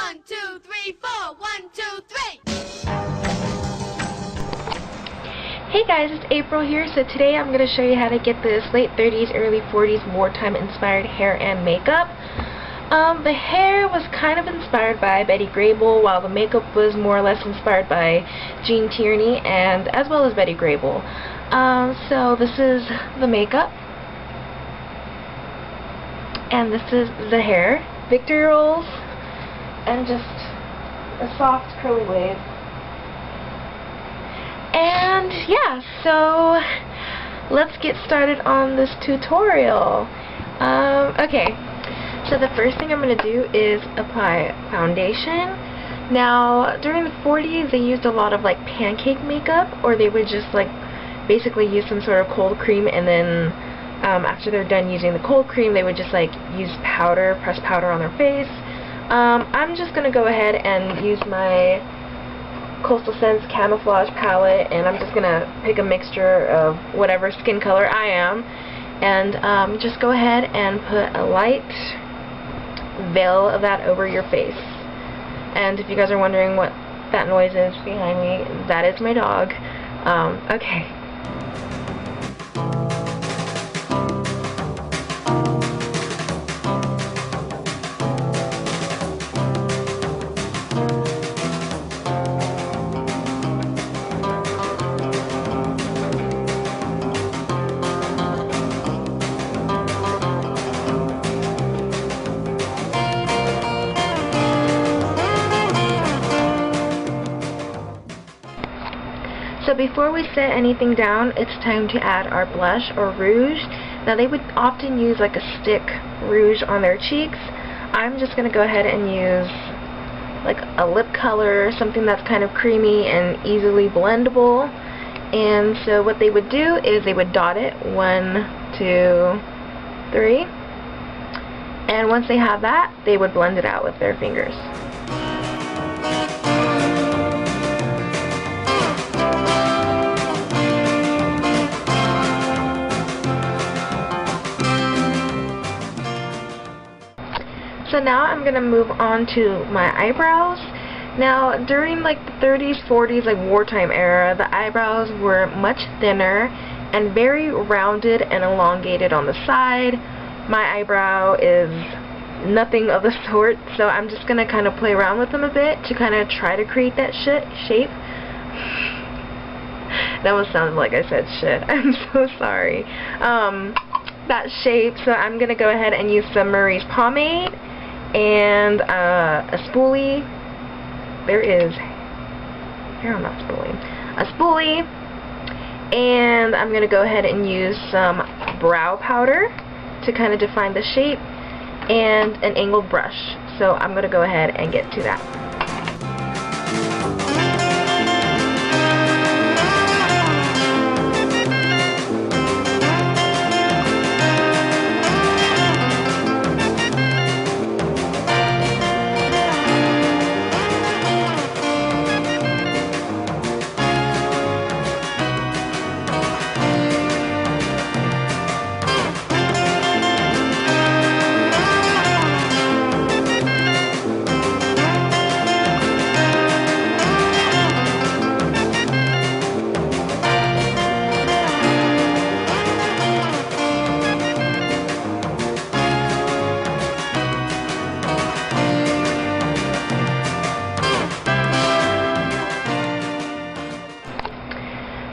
1, 2, 3, 4. 1, 2, 3. Hey guys, it's April here. So today I'm going to show you how to get this late 30s, early 40s wartime inspired hair and makeup. The hair was kind of inspired by Betty Grable, while the makeup was more or less inspired by Jean Tierney and as well as Betty Grable. So this is the makeup. And this is the hair. Victory rolls and just a soft curly wave. And yeah, so let's get started on this tutorial. Okay, so the first thing I'm going to do is apply foundation. Now, during the 40s, they used a lot of like pancake makeup, or they would just like basically use some sort of cold cream, and then after they're done using the cold cream, they would just like use powder, press powder on their face. I'm just going to go ahead and use my Coastal Scents Camouflage palette, and I'm just going to pick a mixture of whatever skin color I am, and just go ahead and put a light veil of that over your face. And if you guys are wondering what that noise is behind me, that is my dog. Okay. So before we set anything down, it's time to add our blush or rouge. Now they would often use like a stick rouge on their cheeks. I'm just going to go ahead and use like a lip color, something that's kind of creamy and easily blendable. And so what they would do is they would dot it 1, 2, 3. And once they have that, they would blend it out with their fingers. So now I'm going to move on to my eyebrows. Now during like the 30s, 40s, like wartime era, the eyebrows were much thinner and very rounded and elongated on the side. My eyebrow is nothing of the sort, so I'm just going to kind of play around with them a bit to kind of try to create that shape. That almost sounded like I said shit. I'm so sorry. That shape, so I'm going to go ahead and use some Marie's pomade and a spoolie. There is here, I'm not spooling. A spoolie, and I'm going to go ahead and use some brow powder to kind of define the shape, and an angled brush. So I'm going to go ahead and get to that.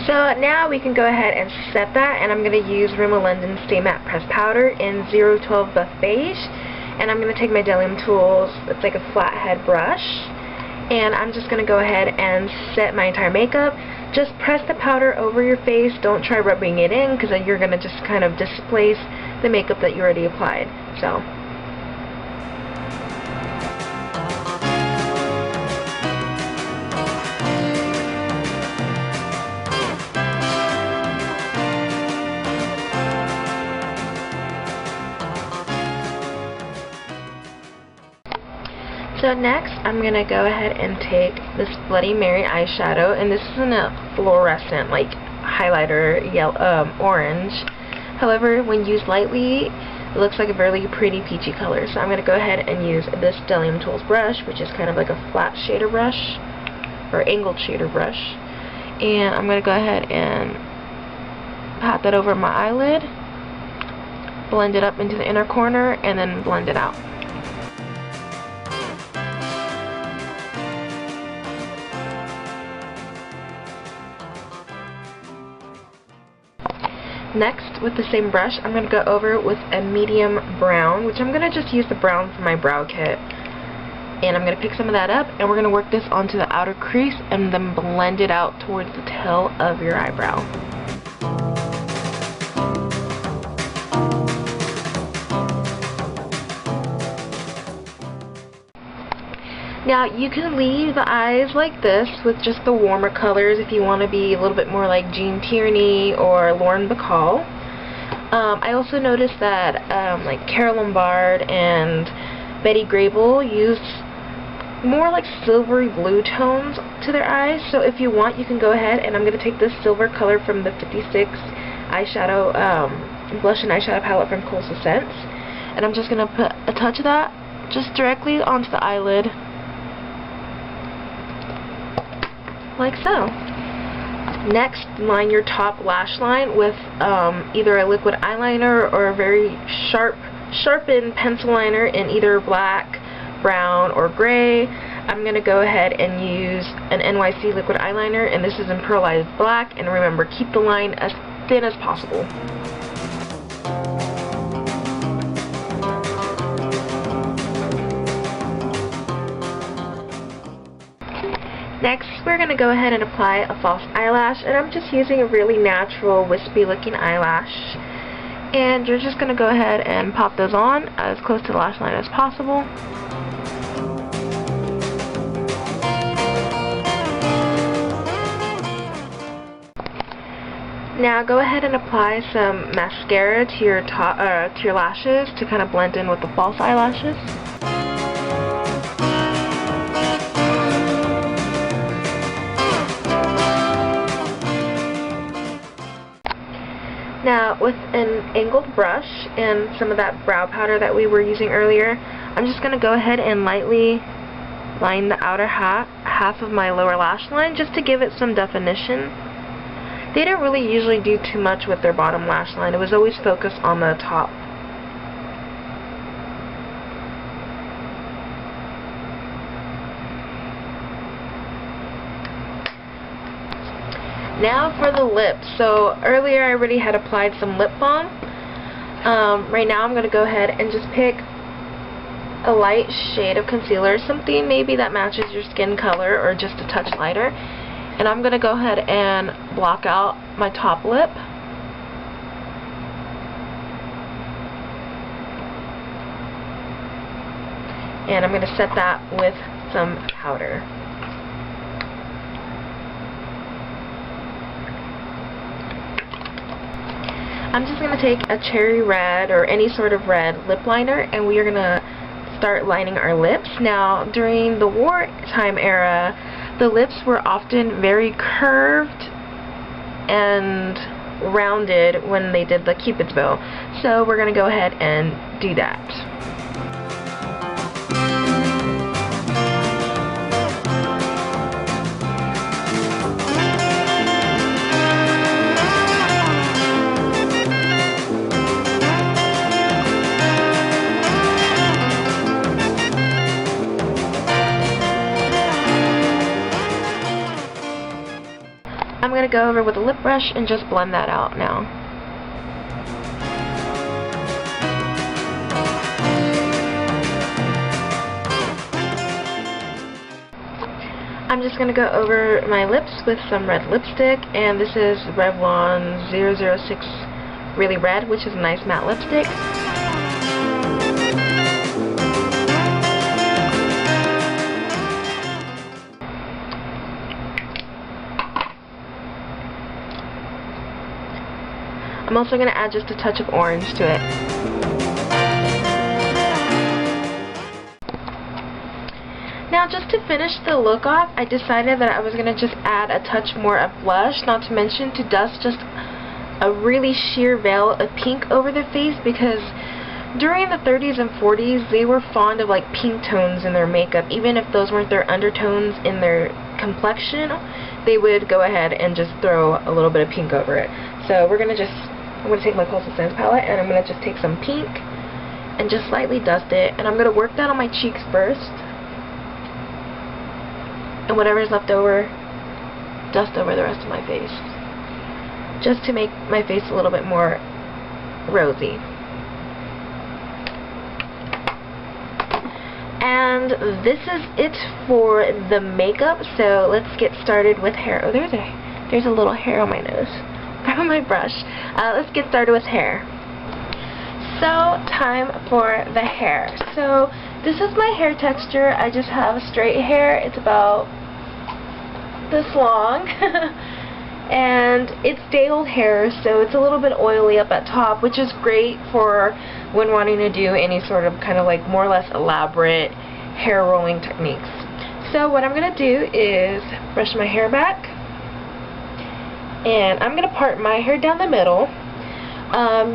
So now we can go ahead and set that, and I'm going to use Rimmel London Stay Matte Press Powder in 012 Buff Beige, and I'm going to take my Delium Tools, it's like a flathead brush, and I'm just going to go ahead and set my entire makeup. Just press the powder over your face, don't try rubbing it in, because then you're going to just kind of displace the makeup that you already applied. So So next, I'm going to go ahead and take this Bloody Mary eyeshadow, and this is in a fluorescent, like highlighter yellow, orange. However, when used lightly, it looks like a really pretty peachy color. So I'm going to go ahead and use this Stellium Tools brush, which is kind of like a flat shader brush, or angled shader brush. And I'm going to go ahead and pat that over my eyelid, blend it up into the inner corner, and then blend it out. Next, with the same brush, I'm going to go over with a medium brown, which I'm going to just use the brown for my brow kit. And I'm going to pick some of that up, and we're going to work this onto the outer crease and then blend it out towards the tail of your eyebrow. Now, you can leave the eyes like this with just the warmer colors if you want to be a little bit more like Jean Tierney or Lauren Bacall. I also noticed that like Carole Lombard and Betty Grable use more like silvery blue tones to their eyes. So if you want, you can go ahead, and I'm going to take this silver color from the 56 eyeshadow blush and eyeshadow palette from Carole Lombard, and I'm just going to put a touch of that just directly onto the eyelid, like so. Next, line your top lash line with either a liquid eyeliner or a very sharpened pencil liner in either black, brown, or gray. I'm going to go ahead and use an NYC liquid eyeliner, and this is in Pearlized Black, and remember, keep the line as thin as possible. Next, we're going to go ahead and apply a false eyelash, and I'm just using a really natural, wispy looking eyelash. And you're just going to go ahead and pop those on as close to the lash line as possible. Now go ahead and apply some mascara to your lashes to kind of blend in with the false eyelashes. Now, with an angled brush and some of that brow powder that we were using earlier, I'm just going to go ahead and lightly line the outer half of my lower lash line just to give it some definition. They don't really usually do too much with their bottom lash line. It was always focused on the top. Now for the lips. So earlier I already had applied some lip balm. Right now I'm going to go ahead and just pick a light shade of concealer, something maybe that matches your skin color or just a touch lighter. And I'm going to go ahead and block out my top lip. And I'm going to set that with some powder. I'm just going to take a cherry red or any sort of red lip liner, and we are going to start lining our lips. Now, during the wartime era, the lips were often very curved and rounded when they did the cupid's bow. So we're going to go ahead and do that. I'm going to go over with a lip brush and just blend that out now. I'm just going to go over my lips with some red lipstick, and this is Revlon 006 Really Red, which is a nice matte lipstick. I'm also going to add just a touch of orange to it. Now, just to finish the look off, I decided that I was going to just add a touch more of blush, not to mention to dust just a really sheer veil of pink over the face, because during the 30s and 40s, they were fond of like pink tones in their makeup. Even if those weren't their undertones in their complexion, they would go ahead and just throw a little bit of pink over it. So I'm going to take my Coastal Sands palette, and I'm going to just take some pink and just slightly dust it. And I'm going to work that on my cheeks first. And whatever's left over, dust over the rest of my face. Just to make my face a little bit more rosy. And this is it for the makeup, so let's get started with hair. Oh, there's a little hair on my nose. Grab my brush. Let's get started with hair. So, time for the hair. So, this is my hair texture. I just have straight hair. It's about this long. And it's day-old hair, so it's a little bit oily up at top, which is great for when wanting to do any sort of kind of like more or less elaborate hair rolling techniques. So what I'm going to do is brush my hair back, and I'm going to part my hair down the middle.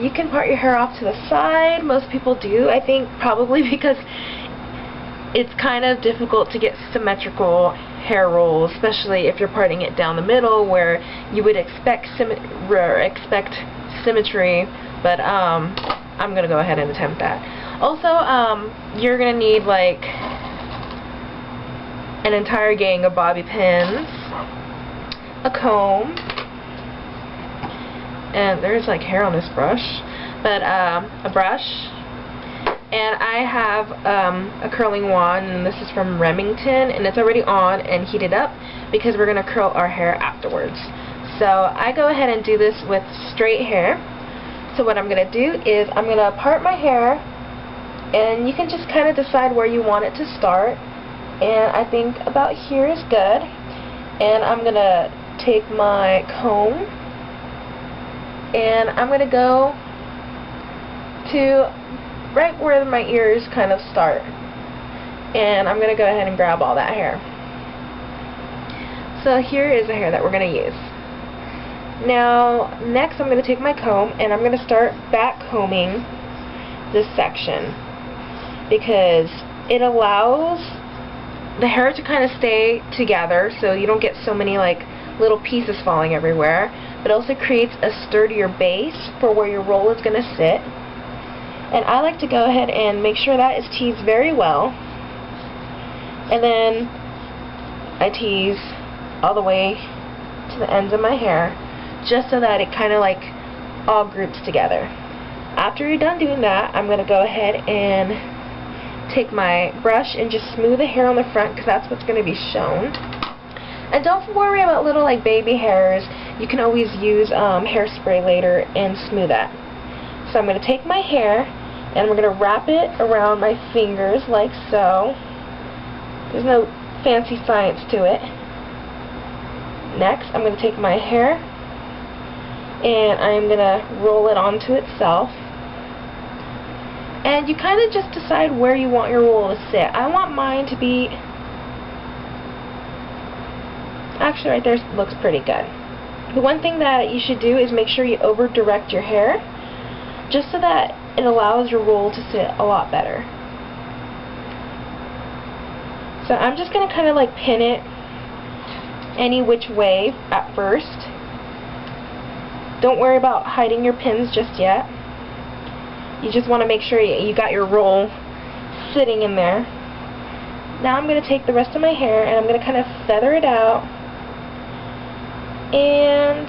You can part your hair off to the side. Most people do, I think, probably because it's kind of difficult to get symmetrical hair rolls, especially if you're parting it down the middle, where you would expect symmetry, but I'm gonna go ahead and attempt that. Also, you're gonna need like an entire gang of bobby pins, a comb, and there's like hair on this brush, but a brush. And I have a curling wand, and this is from Remington, and it's already on and heated up because we're going to curl our hair afterwards. So I go ahead and do this with straight hair. So what I'm going to do is I'm going to part my hair, and you can just kind of decide where you want it to start. And I think about here is good. And I'm going to take my comb, and I'm going to go to right where my ears kind of start, and I'm going to go ahead and grab all that hair. So here is the hair that we're going to use. Now next I'm going to take my comb, and I'm going to start back combing this section because it allows the hair to kind of stay together so you don't get so many like little pieces falling everywhere, but also creates a sturdier base for where your roll is going to sit. And I like to go ahead and make sure that is teased very well. And then I tease all the way to the ends of my hair, just so that it kind of like all groups together. After you're done doing that, I'm going to go ahead and take my brush and just smooth the hair on the front, because that's what's going to be shown. And don't worry about little like baby hairs. You can always use hairspray later and smooth that. So I'm going to take my hair, and we're going to wrap it around my fingers like so. There's no fancy science to it. Next, I'm going to take my hair, and I'm going to roll it onto itself. And you kind of just decide where you want your roll to sit. I want mine to be... Actually, right there looks pretty good. The one thing that you should do is make sure you over-direct your hair, just so that it allows your roll to sit a lot better. So I'm just going to kind of like pin it any which way at first. Don't worry about hiding your pins just yet. You just want to make sure you got your roll sitting in there. Now I'm going to take the rest of my hair, and I'm going to kind of feather it out, and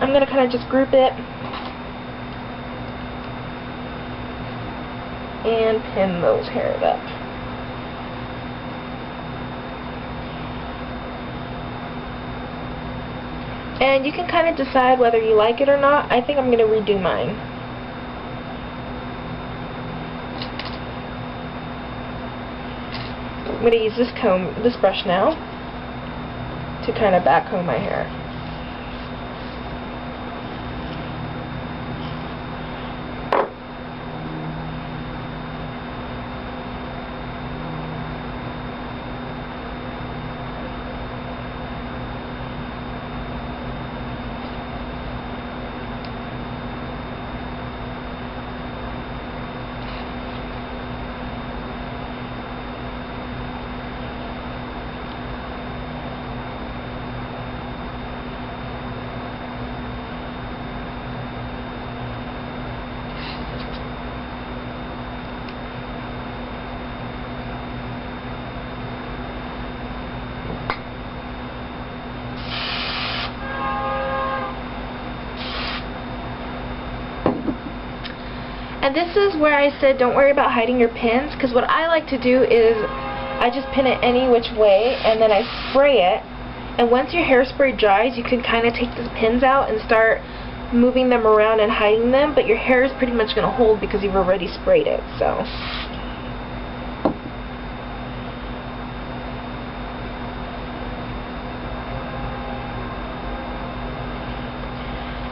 I'm going to kind of just group it and pin those hairs up. And you can kind of decide whether you like it or not. I think I'm going to redo mine. I'm going to use this brush now to kind of back comb my hair. And this is where I said don't worry about hiding your pins, because what I like to do is I just pin it any which way and then I spray it, and once your hairspray dries you can kind of take the pins out and start moving them around and hiding them, but your hair is pretty much going to hold because you've already sprayed it. So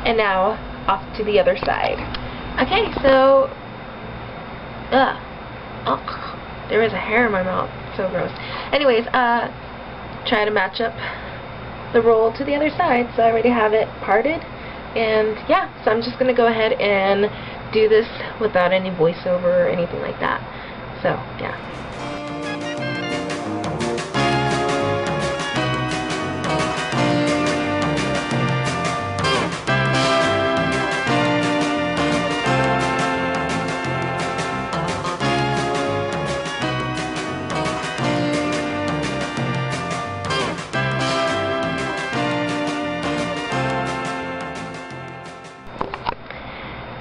and now off to the other side. Okay, so there is a hair in my mouth. So gross. Anyways, try to match up the roll to the other side. So I already have it parted. And yeah, so I'm just going to go ahead and do this without any voiceover or anything like that. So, yeah.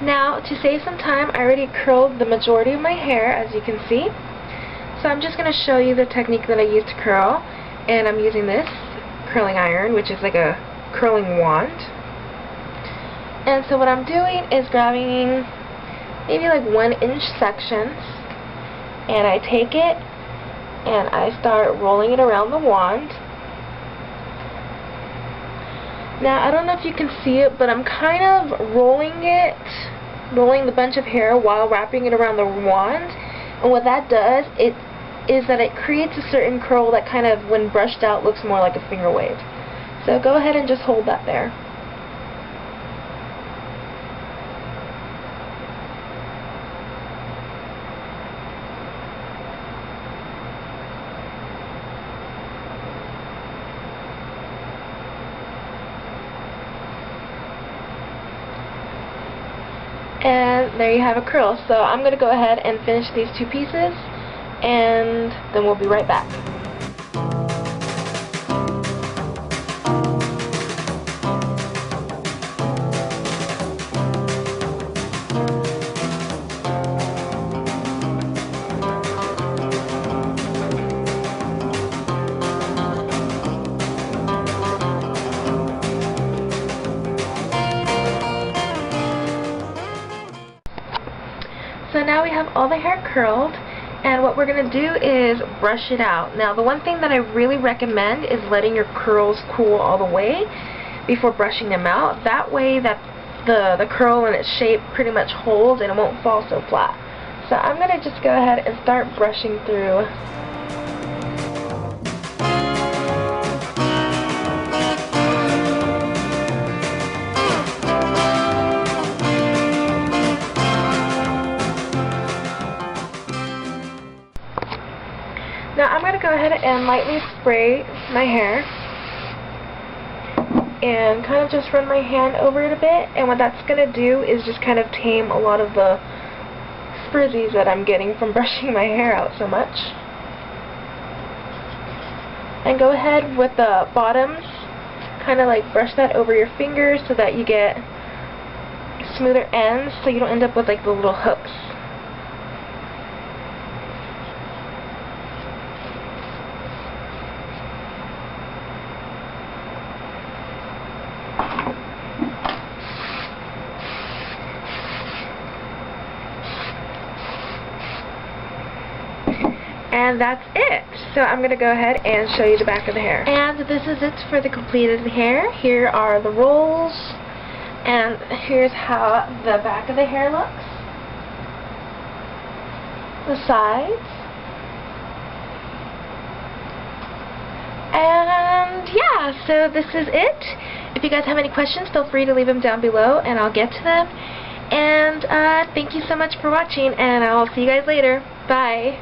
Now, to save some time, I already curled the majority of my hair, as you can see. So I'm just going to show you the technique that I use to curl. And I'm using this curling iron, which is like a curling wand. And so what I'm doing is grabbing maybe like 1-inch sections. And I take it and I start rolling it around the wand. Now, I don't know if you can see it, but I'm kind of rolling the bunch of hair while wrapping it around the wand. And what that does, is that it creates a certain curl that kind of, when brushed out, looks more like a finger wave. So go ahead and just hold that there. And there you have a curl. So I'm going to go ahead and finish these two pieces, and then we'll be right back. So now we have all the hair curled, and what we're going to do is brush it out. Now, the one thing that I really recommend is letting your curls cool all the way before brushing them out. That way that the curl and its shape pretty much holds and it won't fall so flat. So I'm going to just go ahead and start brushing through. Now I'm going to go ahead and lightly spray my hair and kind of just run my hand over it a bit, and what that's going to do is just kind of tame a lot of the frizzies that I'm getting from brushing my hair out so much. And go ahead with the bottoms, kind of like brush that over your fingers so that you get smoother ends so you don't end up with like the little hooks. And that's it. So I'm going to go ahead and show you the back of the hair. And this is it for the completed hair. Here are the rolls. And here's how the back of the hair looks. The sides. And yeah, so this is it. If you guys have any questions, feel free to leave them down below and I'll get to them. And thank you so much for watching, and I'll see you guys later. Bye.